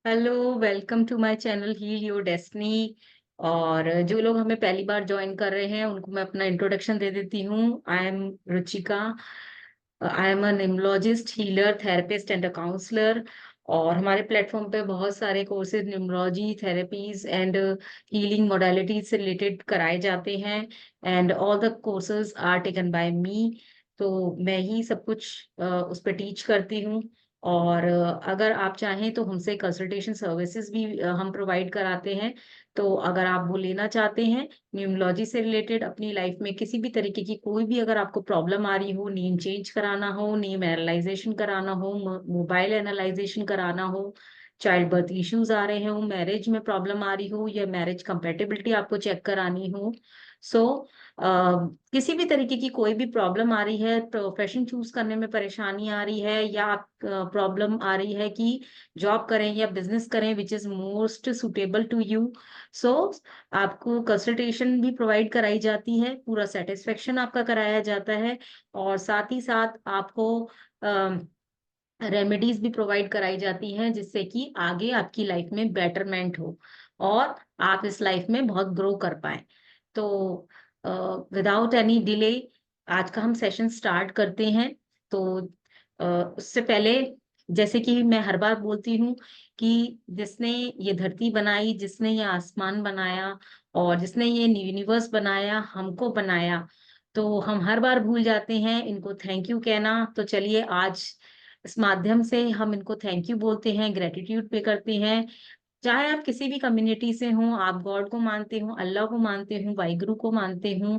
Hello, welcome to my channel heal your destiny. और जो लोग हमें पहली बार ज्वाइन कर रहे हैं उनको मैं अपना इंट्रोडक्शन दे देती हूँ। I am Ruchika. I am a numerologist, healer, therapist and a counsellor. और हमारे प्लेटफॉर्म पे बहुत सारे courses numerology, therapies and healing modalities से रिलेटेड कराए जाते हैं। And all the courses are taken by me. तो मैं ही सब कुछ उस पर टीच करती हूँ। और अगर आप चाहें तो हमसे कंसल्टेशन सर्विसेज भी हम प्रोवाइड कराते हैं। तो अगर आप वो लेना चाहते हैं, न्यूमरोलॉजी से रिलेटेड, अपनी लाइफ में किसी भी तरीके की कोई भी अगर आपको प्रॉब्लम आ रही हो, नेम चेंज कराना हो, नेम एनालाइजेशन कराना हो, मोबाइल एनालाइजेशन कराना हो, चाइल्ड बर्थ इश्यूज आ रहे हो, मैरिज में प्रॉब्लम आ रही हो, या मैरिज कंपेटिबिलिटी आपको चेक करानी हो, सो किसी भी तरीके की कोई भी प्रॉब्लम आ रही है, प्रोफेशन चूज करने में परेशानी आ रही है, या आप प्रॉब्लम आ रही है कि जॉब करें या बिजनेस करें which is most suitable to you, so आपको कंसल्टेशन भी प्रोवाइड कराई जाती है, पूरा सेटिस्फेक्शन आपका कराया जाता है। और साथ ही साथ आपको रेमेडीज भी प्रोवाइड कराई जाती हैं जिससे कि आगे आपकी लाइफ में बेटरमेंट हो और आप इस लाइफ में बहुत ग्रो कर पाए। तो विदाउट एनी डिले आज का हम सेशन स्टार्ट करते हैं। तो उससे पहले, जैसे कि मैं हर बार बोलती हूँ कि जिसने ये धरती बनाई, जिसने ये आसमान बनाया और जिसने ये यूनिवर्स बनाया, हमको बनाया, तो हम हर बार भूल जाते हैं इनको थैंक यू कहना। तो चलिए आज इस माध्यम से हम इनको थैंक यू बोलते हैं, ग्रेटिट्यूड पे करते हैं। चाहे आप किसी भी कम्युनिटी से हों, आप गॉड को मानते हो, अल्लाह को मानते हो, वाहिगुरु को मानते हो,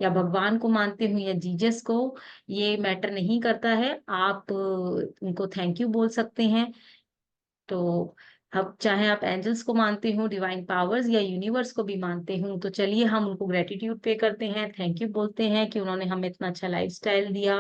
या भगवान को मानते हो, या जीसस को, ये मैटर नहीं करता है। आप उनको थैंक यू बोल सकते हैं। तो अब चाहे आप एंजल्स को मानते हो, डिवाइन पावर्स, या यूनिवर्स को भी मानते हो, तो चलिए हम उनको ग्रेटिट्यूड पे करते हैं, थैंक यू बोलते हैं कि उन्होंने हमें इतना अच्छा लाइफस्टाइल दिया,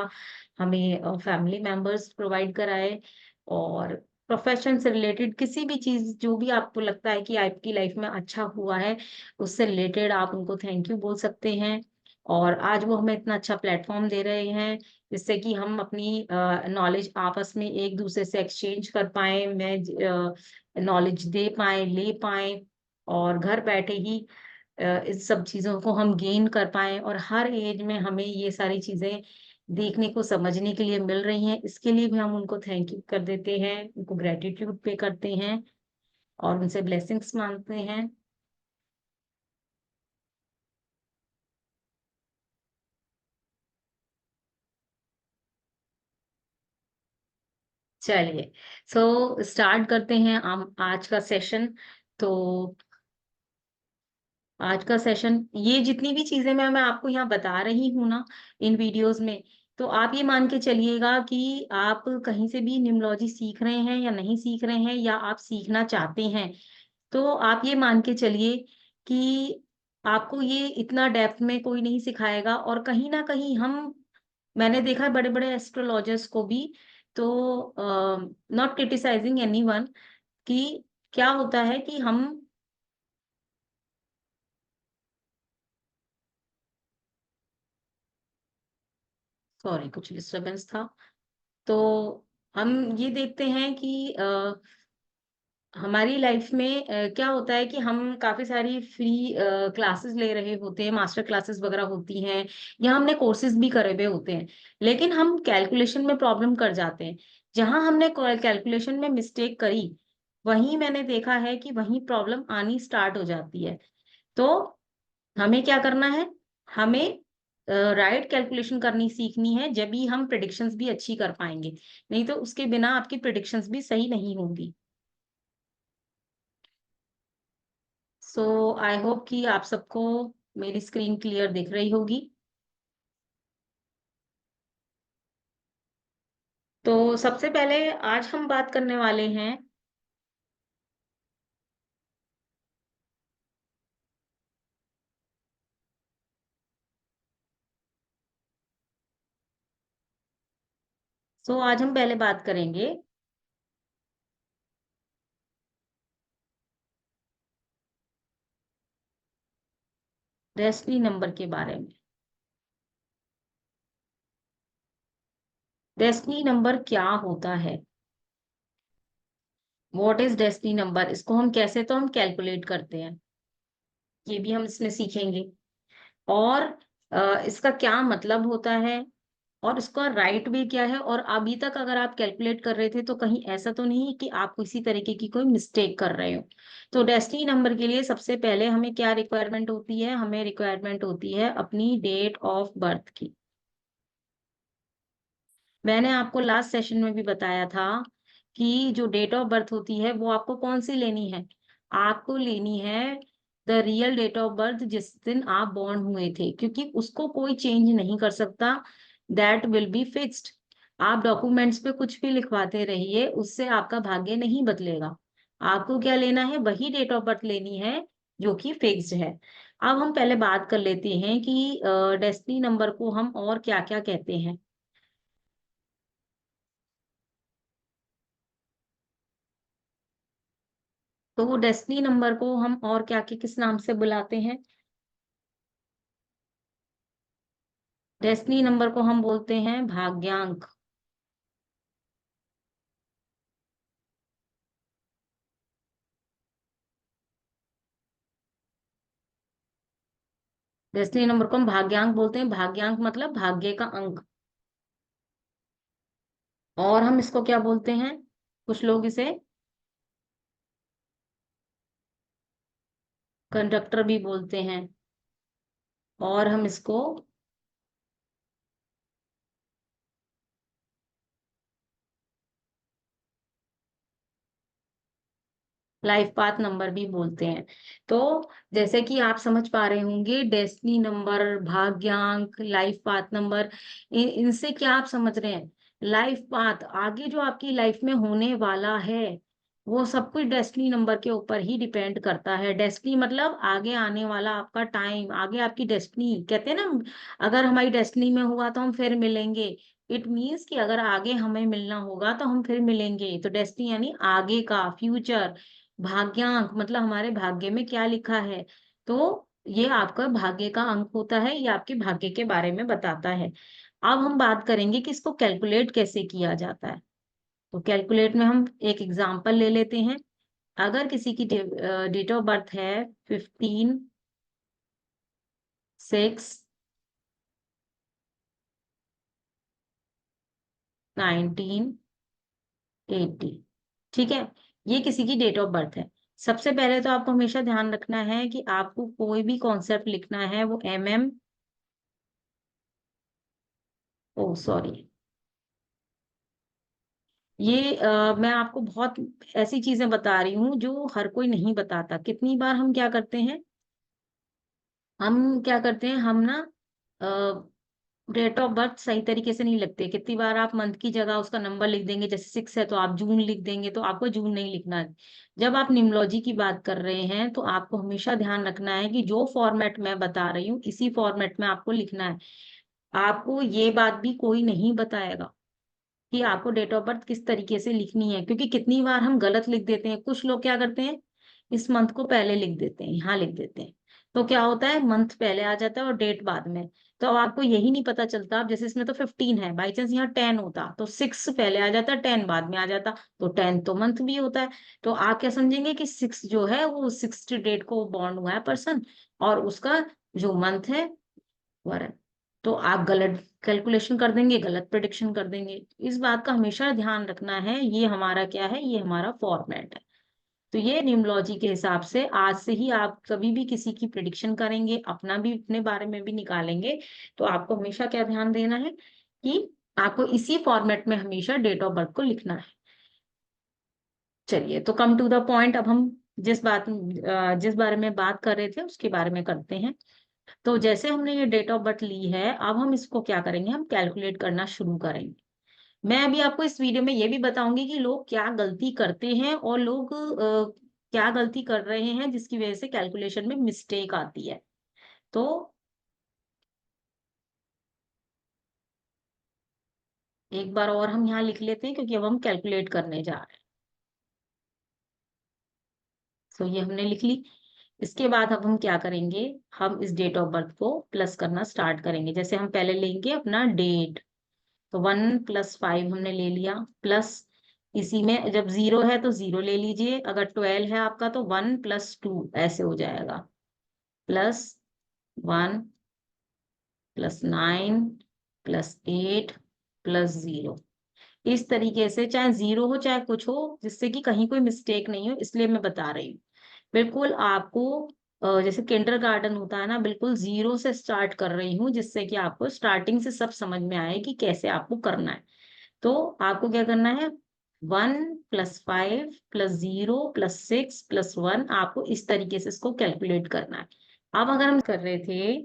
हमें फैमिली मेंबर्स प्रोवाइड कराए, और प्रोफेशन से रिलेटेड किसी भी चीज जो भी आपको लगता है कि आपकी लाइफ में अच्छा हुआ है, उससे रिलेटेड आप उनको थैंक यू बोल सकते हैं। और आज वो हमें इतना अच्छा प्लेटफॉर्म दे रहे हैं जिससे कि हम अपनी नॉलेज आपस में एक दूसरे से एक्सचेंज कर पाए, मैं नॉलेज दे पाए, ले पाए, और घर बैठे ही इस सब चीजों को हम गेन कर पाए, और हर एज में हमें ये सारी चीजें देखने को, समझने के लिए मिल रही हैं। इसके लिए भी हम उनको थैंक यू कर देते हैं, उनको ग्रेटिट्यूड पे करते हैं और उनसे ब्लेसिंग्स मांगते हैं। चलिए, सो स्टार्ट करते हैं हम आज का सेशन। तो आज का सेशन, ये जितनी भी चीजें मैं आपको यहाँ बता रही हूँ ना इन वीडियोस में, तो आप ये मान के चलिएगा कि आप कहीं से भी न्यूमरोलॉजी सीख रहे हैं या नहीं सीख रहे हैं, या आप सीखना चाहते हैं, तो आप ये मान के चलिए कि आपको ये इतना डेप्थ में कोई नहीं सिखाएगा। और कहीं ना कहीं हम, मैंने देखा है बड़े बड़े एस्ट्रोलॉजर्स को भी, तो नॉट क्रिटिसाइजिंग एनीवन, कि क्या होता है कि हम, सॉरी कुछ डिस्टरबेंस था। तो हम ये देखते हैं कि हमारी लाइफ में क्या होता है कि हम काफी सारी फ्री क्लासेस ले रहे होते हैं, मास्टर क्लासेस वगैरह होती हैं, या हमने कोर्सेज भी करे हुए होते हैं, लेकिन हम कैलकुलेशन में प्रॉब्लम कर जाते हैं। जहां हमने कैलकुलेशन में मिस्टेक करी, वहीं मैंने देखा है कि वहीं प्रॉब्लम आनी स्टार्ट हो जाती है। तो हमें क्या करना है, हमें राइट कैलकुलेशन करनी सीखनी है, जब भी हम प्रिडिक्शंस भी अच्छी कर पाएंगे, नहीं तो उसके बिना आपकी प्रिडिक्शंस भी सही नहीं होंगी। सो आई होप कि आप सबको मेरी स्क्रीन क्लियर दिख रही होगी। तो सबसे पहले आज हम बात करने वाले हैं, सो आज हम पहले बात करेंगे डेस्टिनी नंबर के बारे में। डेस्टिनी नंबर क्या होता है? व्हाट इज डेस्टिनी नंबर, इसको हम कैसे तो हम कैलकुलेट करते हैं, ये भी हम इसमें सीखेंगे। और इसका क्या मतलब होता है, और इसका राइट वे क्या है, और अभी तक अगर आप कैलकुलेट कर रहे थे तो कहीं ऐसा तो नहीं है कि आप किसी तरीके की कोई मिस्टेक कर रहे हो। तो डेस्टिनी नंबर के लिए सबसे पहले हमें क्या रिक्वायरमेंट होती है, हमें रिक्वायरमेंट होती है अपनी डेट ऑफ बर्थ की। मैंने आपको लास्ट सेशन में भी बताया था कि जो डेट ऑफ बर्थ होती है वो आपको कौन सी लेनी है, आपको लेनी है the real date of birth, जिस दिन आप बॉर्न हुए थे, क्योंकि उसको कोई चेंज नहीं कर सकता, दैट विल बी फिक्स्ड। आप डॉक्यूमेंट्स पे कुछ भी लिखवाते रहिए, उससे आपका भाग्य नहीं बदलेगा। आपको क्या लेना है, वही डेट ऑफ बर्थ लेनी है जो कि फिक्स्ड है। अब हम पहले बात कर लेते हैं कि डेस्टिनी नंबर को हम और क्या क्या कहते हैं। तो वो डेस्टिनी नंबर को हम और क्या के किस नाम से बुलाते हैं, डेस्टिनी नंबर को हम बोलते हैं भाग्यांक। डेस्टिनी नंबर को हम भाग्यांक बोलते हैं, भाग्यांक मतलब भाग्य का अंक। और हम इसको क्या बोलते हैं, कुछ लोग इसे कंडक्टर भी बोलते हैं, और हम इसको लाइफ पाथ नंबर भी बोलते हैं। तो जैसे कि आप समझ पा रहे होंगे, डेस्टिनी नंबर, भाग्यांक, लाइफ पाथ नंबर, इनसे क्या आप समझ रहे हैं, लाइफ पाथ, आगे जो आपकी लाइफ में होने वाला है वो सब कुछ डेस्टिनी नंबर के ऊपर ही डिपेंड करता है। डेस्टिनी मतलब आगे आने वाला आपका टाइम, आगे आपकी डेस्टिनी, कहते हैं ना, अगर हमारी डेस्टिनी में हुआ तो हम फिर मिलेंगे। इट मीन्स कि अगर आगे हमें मिलना होगा तो हम फिर मिलेंगे, तो डेस्टिनी यानी आगे का, फ्यूचर। भाग्यांक मतलब हमारे भाग्य में क्या लिखा है, तो ये आपका भाग्य का अंक होता है, ये आपके भाग्य के बारे में बताता है। अब हम बात करेंगे कि इसको कैलकुलेट कैसे किया जाता है। तो कैलकुलेट में हम एक एग्जांपल ले लेते हैं। अगर किसी की डेट ऑफ बर्थ है 15/6/1980, ठीक है, ये किसी की डेट ऑफ बर्थ है। सबसे पहले तो आपको हमेशा ध्यान रखना है कि आपको कोई भी कॉन्सेप्ट लिखना है वो ओ सॉरी, ये मैं आपको बहुत ऐसी चीजें बता रही हूँ जो हर कोई नहीं बताता। कितनी बार हम क्या करते हैं, हम ना डेट ऑफ बर्थ सही तरीके से नहीं लिखते। कितनी बार आप मंथ की जगह उसका नंबर लिख देंगे, जैसे 6 है तो आप जून लिख देंगे, तो आपको जून नहीं लिखना है। जब आप न्यूमरोलॉजी की बात कर रहे हैं तो आपको हमेशा ध्यान रखना है कि जो फॉर्मेट मैं बता रही हूँ इसी फॉर्मेट में आपको लिखना है। आपको ये बात भी कोई नहीं बताएगा कि आपको डेट ऑफ बर्थ किस तरीके से लिखनी है, क्योंकि कितनी बार हम गलत लिख देते हैं। कुछ लोग क्या करते हैं, इस मंथ को पहले लिख देते हैं, यहाँ लिख देते हैं, तो क्या होता है, मंथ पहले आ जाता है और डेट बाद में। तो अब आपको यही नहीं पता चलता। अब जैसे इसमें तो 15 है, बाई चांस यहाँ 10 होता तो 6 पहले आ जाता, 10 बाद में आ जाता, तो 10 तो मंथ भी होता है। तो आप क्या समझेंगे कि 6 जो है वो 6 डेट को बॉर्न हुआ है पर्सन, और उसका जो मंथ है वरन, तो आप गलत कैलकुलेशन कर देंगे, गलत प्रिडिक्शन कर देंगे। इस बात का हमेशा ध्यान रखना है, ये हमारा क्या है, ये हमारा फॉर्मेट है। तो ये न्यूमरोलॉजी के हिसाब से आज से ही आप कभी भी किसी की प्रिडिक्शन करेंगे, अपना भी, अपने बारे में भी निकालेंगे, तो आपको हमेशा क्या ध्यान देना है कि आपको इसी फॉर्मेट में हमेशा डेट ऑफ बर्थ को लिखना है। चलिए, तो कम टू द पॉइंट, अब हम जिस बारे में बात कर रहे थे उसके बारे में करते हैं। तो जैसे हमने ये डेट ऑफ बर्थ ली है, अब हम इसको क्या करेंगे, हम कैलकुलेट करना शुरू करेंगे। मैं अभी आपको इस वीडियो में ये भी बताऊंगी कि लोग क्या गलती करते हैं, और लोग क्या गलती कर रहे हैं जिसकी वजह से कैलकुलेशन में मिस्टेक आती है। तो एक बार और हम यहाँ लिख लेते हैं, क्योंकि अब हम कैलकुलेट करने जा रहे हैं। तो ये हमने लिख ली। इसके बाद अब हम क्या करेंगे, हम इस डेट ऑफ बर्थ को प्लस करना स्टार्ट करेंगे। जैसे हम पहले लेंगे अपना डेट, तो 1 + 5 हमने ले लिया, प्लस इसी में जब 0 है तो 0 ले लीजिए, अगर 12 है आपका तो 1 + 2 ऐसे हो जाएगा, +1 +9 +8 +0। इस तरीके से चाहे 0 हो चाहे कुछ हो, जिससे कि कहीं कोई मिस्टेक नहीं हो, इसलिए मैं बता रही हूँ। बिल्कुल आपको जैसे किंडरगार्टन होता है ना, बिल्कुल 0 से स्टार्ट कर रही हूँ, जिससे कि आपको स्टार्टिंग से सब समझ में आए कि कैसे आपको करना है। तो आपको क्या करना है, 1 + 5 + 0 + 6 + 1, आपको इस तरीके से इसको कैलकुलेट करना है। अब अगर हम कर रहे थे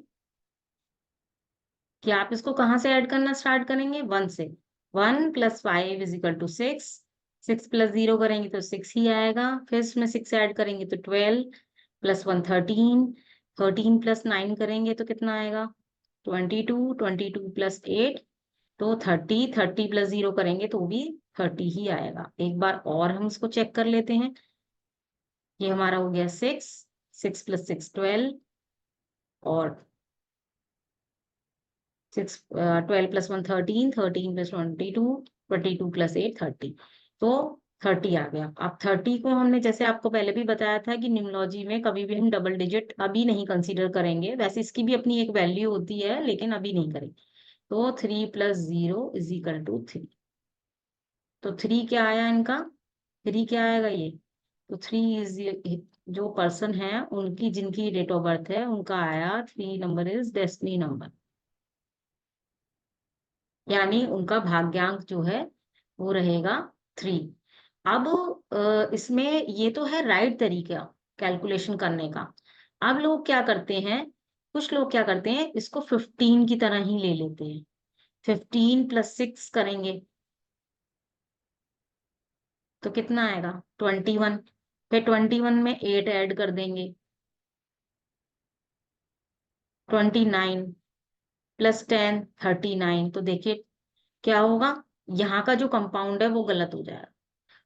कि आप इसको कहाँ से ऐड करना स्टार्ट करेंगे, 1 से। 1 + 5 = 6, 6 + 0 करेंगे तो 6 ही आएगा, फिर इसमें 6 ऐड करेंगे तो 12, +1 13, 13 + 9 करेंगे तो कितना आएगा, 22, 22 + 8 तो 30, 30 + 0 करेंगे तो भी 30 ही आएगा। एक बार और हम इसको चेक कर लेते हैं। ये हमारा हो गया 6, 6 + 6 12, और 6 12 + 1 13, 13 + 22, 22 + 8 30, तो 30 आ गया। अब 30 को हमने जैसे आपको पहले भी बताया था कि न्यूमरोलॉजी में कभी भी हम डबल डिजिट अभी नहीं कंसीडर करेंगे, वैसे इसकी भी अपनी एक वैल्यू होती है लेकिन अभी नहीं करेंगे। तो 3 + 0 = 3। तो 3 क्या आया इनका, 3 क्या आएगा ये, तो 3 इज, जो पर्सन है उनकी जिनकी डेट ऑफ बर्थ है उनका आया 3 नंबर इज डेस्टिनी नंबर, यानी उनका भाग्यांक जो है वो रहेगा 3। अब इसमें ये तो है राइट तरीका कैलकुलेशन करने का। अब लोग क्या करते हैं, कुछ लोग क्या करते हैं, इसको 15 की तरह ही ले लेते हैं। 15 + 6 करेंगे तो कितना आएगा, 21। फिर 21 में 8 ऐड कर देंगे, 29 +10 39। तो देखिए क्या होगा, यहाँ का जो कंपाउंड है वो गलत हो जाएगा।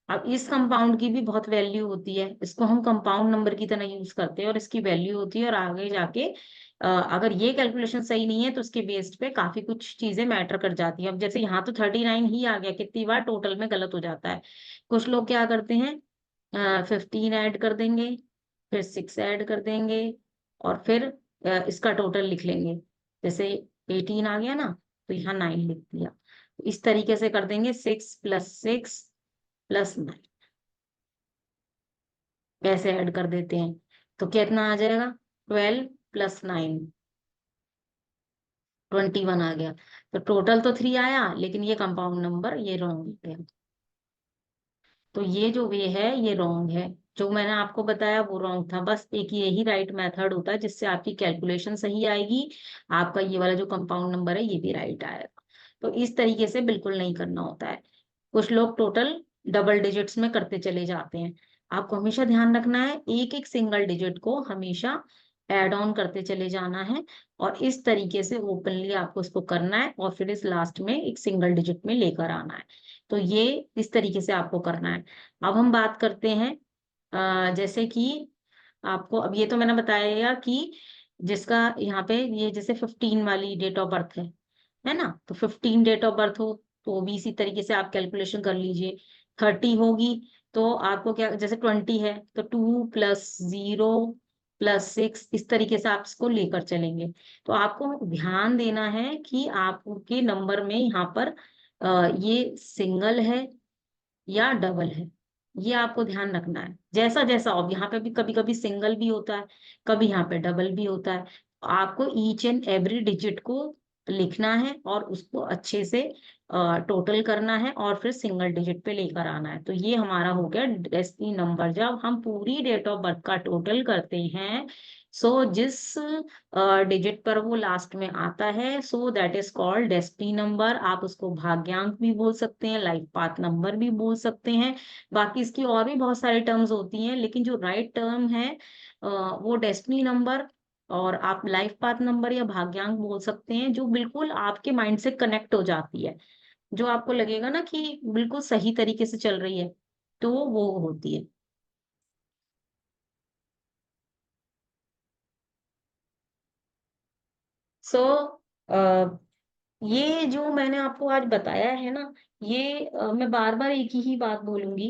अब इस कंपाउंड की भी बहुत वैल्यू होती है, इसको हम कंपाउंड नंबर की तरह यूज करते हैं और इसकी वैल्यू होती है, और आगे जाके अगर ये कैलकुलेशन सही नहीं है तो उसके बेस्ड पे काफी कुछ चीजें मैटर कर जाती है। अब जैसे यहाँ तो 39 ही आ गया, कितनी बार टोटल में गलत हो जाता है। कुछ लोग क्या करते हैं, 15 ऐड कर देंगे, फिर 6 ऐड कर देंगे, और फिर इसका टोटल लिख लेंगे। जैसे 18 आ गया ना, तो यहाँ 9 लिख दिया। इस तरीके से कर देंगे, 6 + 6 + 9 ऐसे ऐड कर देते हैं, तो कितना आ जाएगा, 12 + 9 21 आ गया। तो टोटल तो 3 आया, लेकिन ये कंपाउंड नंबर ये रॉन्ग हो गया। तो ये जो वे है ये रॉन्ग है, जो मैंने आपको बताया वो रॉन्ग था। बस एक यही राइट मेथड होता है जिससे आपकी कैलकुलेशन सही आएगी, आपका ये वाला जो कंपाउंड नंबर है ये भी राइट आएगा। तो इस तरीके से बिल्कुल नहीं करना होता है। कुछ लोग टोटल डबल डिजिट्स में करते चले जाते हैं। आपको हमेशा ध्यान रखना है, एक एक सिंगल डिजिट को हमेशा एड ऑन करते चले जाना है, और इस तरीके से ओपनली आपको इसको करना है, और फिर इस लास्ट में एक सिंगल डिजिट में लेकर आना है। तो ये इस तरीके से आपको करना है। अब हम बात करते हैं जैसे कि आपको, अब ये तो मैंने बताया कि जिसका यहाँ पे ये जैसे 15 वाली डेट ऑफ बर्थ है ना, तो 15 डेट ऑफ बर्थ हो तो भी इसी तरीके से आप कैलकुलेशन कर लीजिए। 30 होगी तो आपको क्या, जैसे 20 है तो 2 + 0 + 6, इस तरीके से आप इसको लेकर चलेंगे। तो आपको ध्यान देना है कि आपके नंबर में यहाँ पर ये सिंगल है या डबल है, ये आपको ध्यान रखना है। जैसा जैसा, अब यहाँ पे भी कभी कभी सिंगल भी होता है, कभी यहाँ पे डबल भी होता है। आपको ईच एंड एवरी डिजिट को लिखना है और उसको अच्छे से टोटल करना है, और फिर सिंगल डिजिट पे लेकर आना है। तो ये हमारा हो गया डेस्टिनी नंबर। जब हम पूरी डेट ऑफ बर्थ का टोटल करते हैं, सो जिस डिजिट पर वो लास्ट में आता है, so that is called destiny number. आप उसको भाग्यांक भी बोल सकते हैं, लाइफ पाथ नंबर भी बोल सकते हैं। बाकी इसकी और भी बहुत सारी टर्म्स होती हैं, लेकिन जो राइट टर्म है वो डेस्टिनी नंबर, और आप लाइफ पाथ नंबर या भाग्यांक बोल सकते हैं, जो बिल्कुल आपके माइंड से कनेक्ट हो जाती है, जो आपको लगेगा ना कि बिल्कुल सही तरीके से चल रही है, तो वो होती है। सो ये जो मैंने आपको आज बताया है ना, ये मैं बार-बार एक ही बात बोलूँगी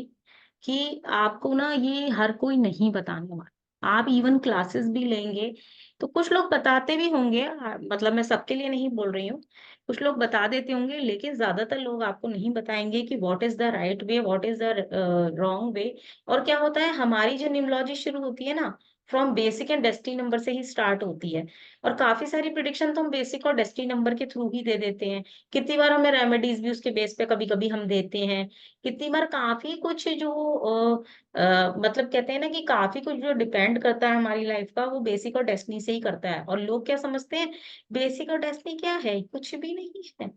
कि आपको ना ये हर कोई नहीं बताने वाला। आप इवन क्लासेस भी लेंगे, तो कुछ लोग बताते भी होंगे, मतलब मैं सबके लिए नहीं बोल रही हूँ। कुछ लोग बता देते होंगे, लेकिन ज़्यादातर लोग आपको नहीं बताएँगे कि what is the right way, what is the wrong way. और क्या होता है, हमारी जो न्यूमरोलॉजी शुरू होती है ना, from basic and destiny number से ही स्टार्ट होती है। और काफ़ी सारी प्रेडिक्शन तो हम बेसिक और डेस्टिनी नंबर के थ्रू ही दे देते हैं। कितनी बार हमें रेमेडीज़ भी उसके बेस पे कभी-कभी हम देते हैं। कितनी बार काफ़ी कुछ जो मतलब कहते हैं ना कि काफ़ी कुछ जो डिपेंड करता है हमारी लाइफ़ का, वो बेसिक और डेस्टिनी से ही करता है। और लोग क्या समझते हैं, बेसिक और डेस्टिनी क्या है? कुछ भी नहीं है।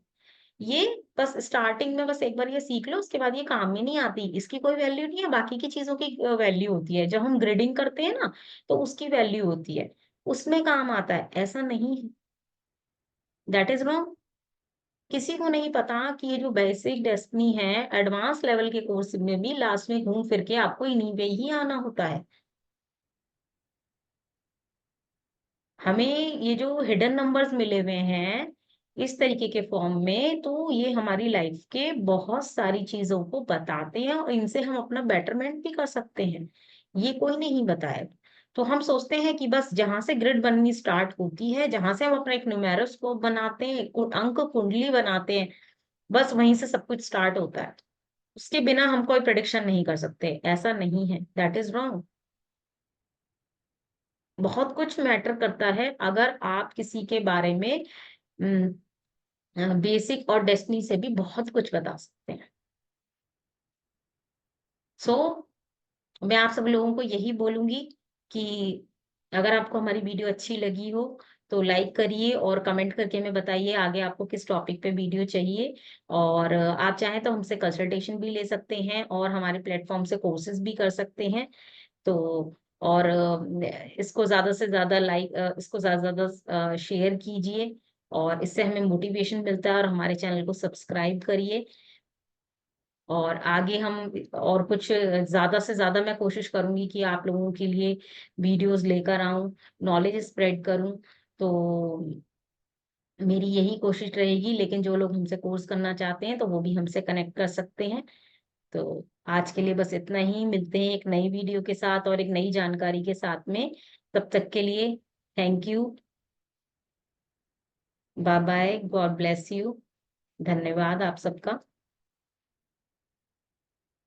ये बस स्टार्टिंग में बस एक बार ये सीख लो, उसके बाद ये काम में नहीं आती। इसकी कोई वैल्यू नहीं है, बाकी की चीज़ों की वैल्यू होती है। जब हम ग्रेडिंग करते हैं ना, तो उसकी वैल्यू होती है। उसमें काम आता है, ऐसा नहीं है। That is wrong. किसी को नहीं पता कि ये जो बेसिक डेस्टिनी है, एडवांस लेवल के कोर्स में भी लास्ट में घूम फिर के आपको इन्हीं पे ही आना होता है। हमें ये जो हिडन नंबर्स मिले हुए हैं, इस तरीके के फॉर्म में, तो ये हमारी लाइफ के बहुत सारी चीज़ों को बताते हैं और इनसे हम अपना बेटरमेंट भी कर सकते हैं। ये कोई नहीं बताएगा। तो हम सोचते हैं कि बस जहाँ से ग्रिड बननी स्टार्ट होती है, जहाँ से हम अपना एक न्यूमेरोस्कोप बनाते हैं, अंक कुंडली बनाते हैं, बस वहीं से सब कुछ स्टार्ट होता है। उसके बिना हम कोई प्रेडिक्शन नहीं कर सकते, ऐसा नहीं है, दैट इज़ रॉन्ग। बहुत कुछ मैटर करता है अगर आप किसी के बारे में बेसिक और डेस्टिनी से भी बहुत कुछ बता सकते हैं। सो मैं आप सब लोगों को यही बोलूँगी कि अगर आपको हमारी वीडियो अच्छी लगी हो, तो लाइक करिए और कमेंट करके हमें बताइए आगे आपको किस टॉपिक पे वीडियो चाहिए। और आप चाहें तो हमसे कंसल्टेशन भी ले सकते हैं और हमारे प्लेटफ़ॉर्म से कोर्सेज़ भी कर सकते हैं। तो और इसको ज़्यादा से ज़्यादा इसको ज़्यादा से ज़्यादा शेयर कीजिए और इससे हमें मोटिवेशन मिलता है। और हमारे चैनल को सब्सक्राइब करिए। और आगे हम और कुछ ज़्यादा से ज़्यादा मैं कोशिश करूँगी कि आप लोगों के लिए वीडियोज़ लेकर आऊँ, नॉलेज स्प्रेड करूँ। तो मेरी यही कोशिश रहेगी, लेकिन जो लोग हमसे कोर्स करना चाहते हैं, तो वो भी हमसे कनेक्ट कर सकते हैं। तो आज के लिए बस इतना ही, मिलते हैं एक नई वीडियो के साथ और एक नई जानकारी के साथ में। तब तक के लिए thank you, bye bye, God bless you. धन्यवाद आप सबका।